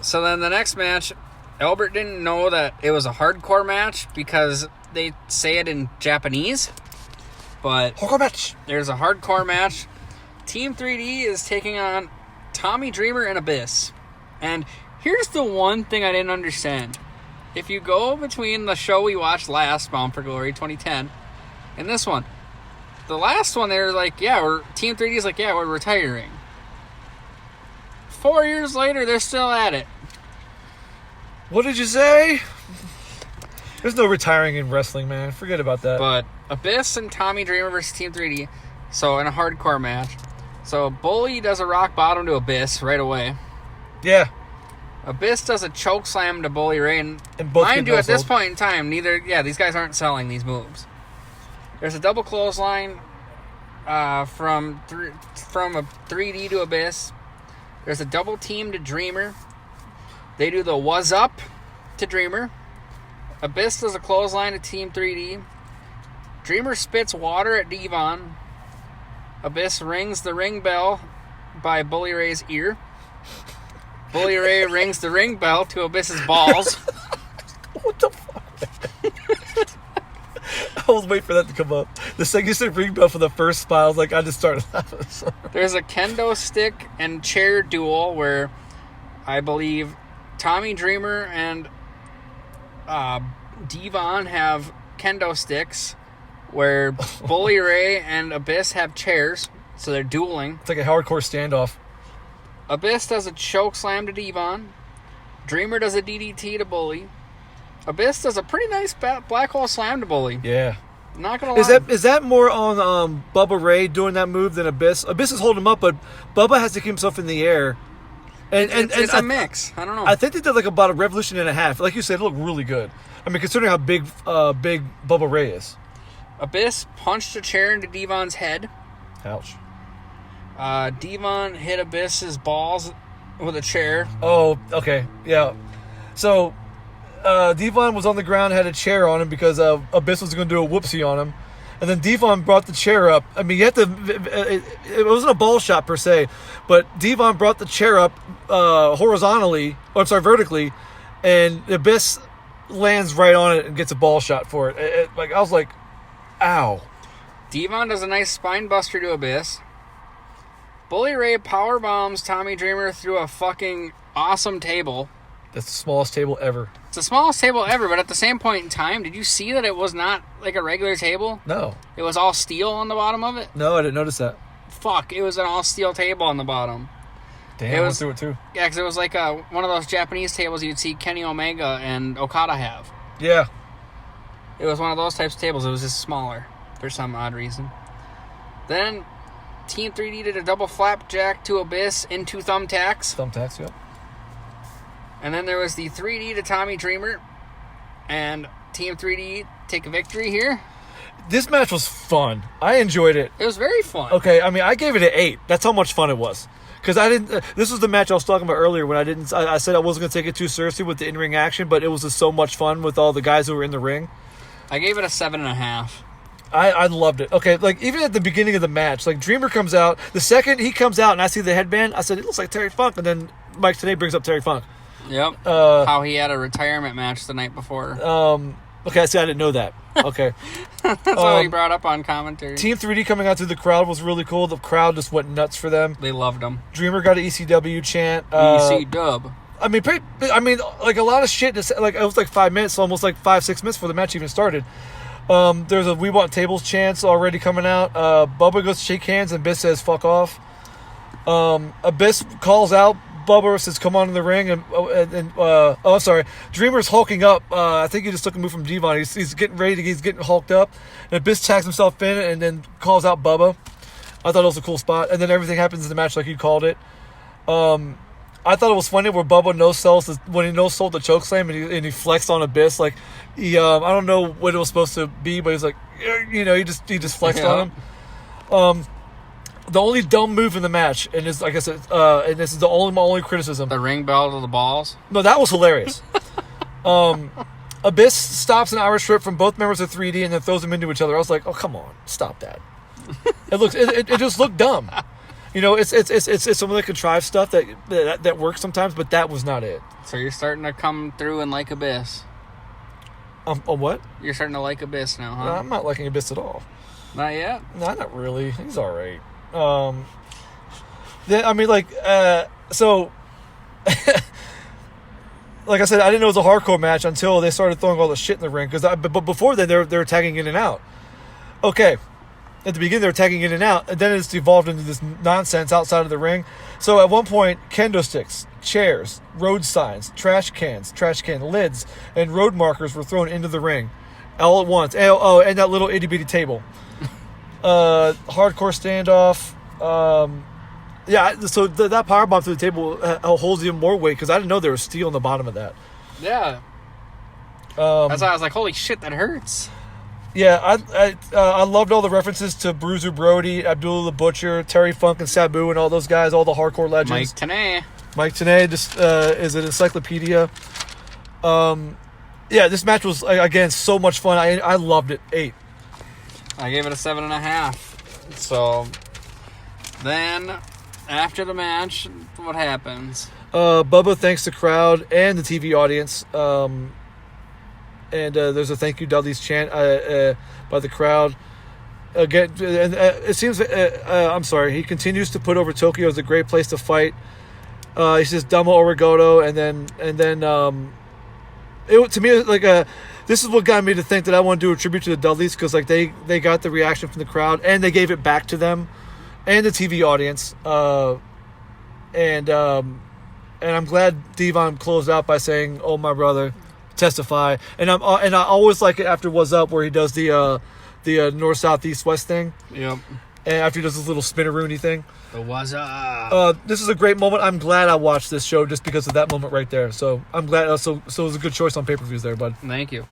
So then the next match, Albert didn't know that it was a hardcore match because they say it in Japanese. But hardcore match. There's a hardcore match. Team 3D is taking on Tommy Dreamer and Abyss. And here's the one thing I didn't understand. If you go between the show we watched last, Bound for Glory 2010, and this one, the last one, they were like, Team 3D is like, we're retiring. 4 years later, they're still at it. What did you say? There's no retiring in wrestling, man. Forget about that. But Abyss and Tommy Dreamer versus Team 3D. So in a hardcore match. So Bully does a rock bottom to Abyss right away. Yeah. Abyss does a choke slam to Bully Ray. And both mind you, at this point in time, these guys aren't selling these moves. There's a double clothesline from a 3D to Abyss. There's a double team to Dreamer. They do the was up to Dreamer. Abyss does a clothesline to Team 3D. Dreamer spits water at Devon. Abyss rings the ring bell by Bully Ray's ear. Bully Ray rings the ring bell to Abyss's balls. What the fuck? I was waiting for that to come up. The second you said ring bell for the first spot, I was like, I just started laughing. There's a kendo stick and chair duel where I believe Tommy Dreamer and Devon have kendo sticks, where Bully Ray and Abyss have chairs, so they're dueling. It's like a hardcore standoff. Abyss does a choke slam to Devon. Dreamer does a DDT to Bully. Abyss does a pretty nice black hole slam to Bully. Yeah. Not gonna lie. Is that more on Bubba Ray doing that move than Abyss? Abyss is holding him up, but Bubba has to keep himself in the air. And it's a mix. I don't know. I think they did like about a revolution and a half. Like you said, it looked really good. I mean, considering how big Bubba Ray is. Abyss punched a chair into Devon's head. Ouch. Devon hit Abyss's balls with a chair. Oh, okay. Yeah. So, Devon was on the ground, had a chair on him because Abyss was going to do a whoopsie on him. And then Devon brought the chair up. I mean, you have to... It wasn't a ball shot per se, but Devon brought the chair up vertically, and Abyss lands right on it and gets a ball shot for it. I was like, ow. Devon does a nice spine buster to Abyss. Bully Ray power bombs Tommy Dreamer through a fucking awesome table. That's the smallest table ever. It's the smallest table ever, but at the same point in time, did you see that it was not like a regular table? No. It was all steel on the bottom of it? No, I didn't notice that. Fuck, it was an all steel table on the bottom. Damn, I went through it too. Yeah, because it was like one of those Japanese tables you'd see Kenny Omega and Okada have. Yeah. It was one of those types of tables. It was just smaller for some odd reason. Then Team 3D did a double flapjack to Abyss into thumbtacks. Thumbtacks, yep. And then there was the 3D to Tommy Dreamer. And Team 3D take a victory here. This match was fun. I enjoyed it. It was very fun. Okay, I mean, I gave it an 8. That's how much fun it was. Because I didn't... this was the match I was talking about earlier when I said I wasn't going to take it too seriously with the in-ring action, but it was just so much fun with all the guys who were in the ring. I gave it a 7.5. I loved it. Okay, like, even at the beginning of the match, like, Dreamer comes out. The second he comes out and I see the headband, I said, it looks like Terry Funk. And then Mike today brings up Terry Funk. Yep. How he had a retirement match the night before. Okay, see, I didn't know that. Okay. That's what he brought up on commentary. Team 3D coming out through the crowd was really cool. The crowd just went nuts for them. They loved them. Dreamer got an ECW chant. EC-dub. I mean, like a lot of shit. Like it was like 5 minutes, almost like 5-6 minutes before the match even started. There's a "We Want Tables" chants already coming out. Bubba goes to shake hands and Abyss says "fuck off." Abyss calls out Bubba, says "come on in the ring," sorry, Dreamer's hulking up. I think he just took a move from Devon. He's getting ready he's getting hulked up, and Abyss tags himself in and then calls out Bubba. I thought it was a cool spot, and then everything happens in the match like he called it. I thought it was funny where Bubba no-sells when he no-sold the chokeslam and he flexed on Abyss. Like, I don't know what it was supposed to be, but he's like, he just flexed on him. The only dumb move in the match, and this, like I said, and this is my only criticism. The ring bell to the balls? No, that was hilarious. Abyss stops an Irish whip from both members of 3D and then throws them into each other. I was like, oh, come on, stop that. It just looked dumb. You know, it's some of the contrived stuff that works sometimes, but that was not it. So you're starting to come through and like Abyss. On what? You're starting to like Abyss now, huh? No, I'm not liking Abyss at all. Not yet? No, not really. He's all right. So, like I said, I didn't know it was a hardcore match until they started throwing all the shit in the ring. But before then, they were tagging in and out. Okay, at the beginning they were tagging in and out, and then it's evolved into this nonsense outside of the ring. So at one point, kendo sticks, chairs, road signs, trash can lids, and road markers were thrown into the ring, all at once. And that little itty bitty table. Hardcore standoff. So that powerbomb through the table holds even more weight because I didn't know there was steel on the bottom of that. Yeah. That's why I was like, holy shit, that hurts. Yeah, I loved all the references to Bruiser Brody, Abdullah the Butcher, Terry Funk, and Sabu, and all those guys, all the hardcore legends. Mike Tenay just is an encyclopedia. This match was, again, so much fun. I loved it. 8. I gave it a 7.5. So then, after the match, what happens? Bubba thanks the crowd and the TV audience. And there's a thank you Dudley's chant by the crowd. Again, it seems. I'm sorry. He continues to put over Tokyo as a great place to fight. He says Domo Origoto, and then to me it was like this is what got me to think that I want to do a tribute to the Dudleys because like they got the reaction from the crowd and they gave it back to them and the TV audience. And I'm glad Devon closed out by saying, "Oh my brother." Testify, and I always like it after What's Up where he does the north, south, east, west thing. Yep. And after he does this little spinneroony thing. The What's Up. This is a great moment. I'm glad I watched this show just because of that moment right there. So I'm glad. So it was a good choice on pay-per-views there, bud. Thank you.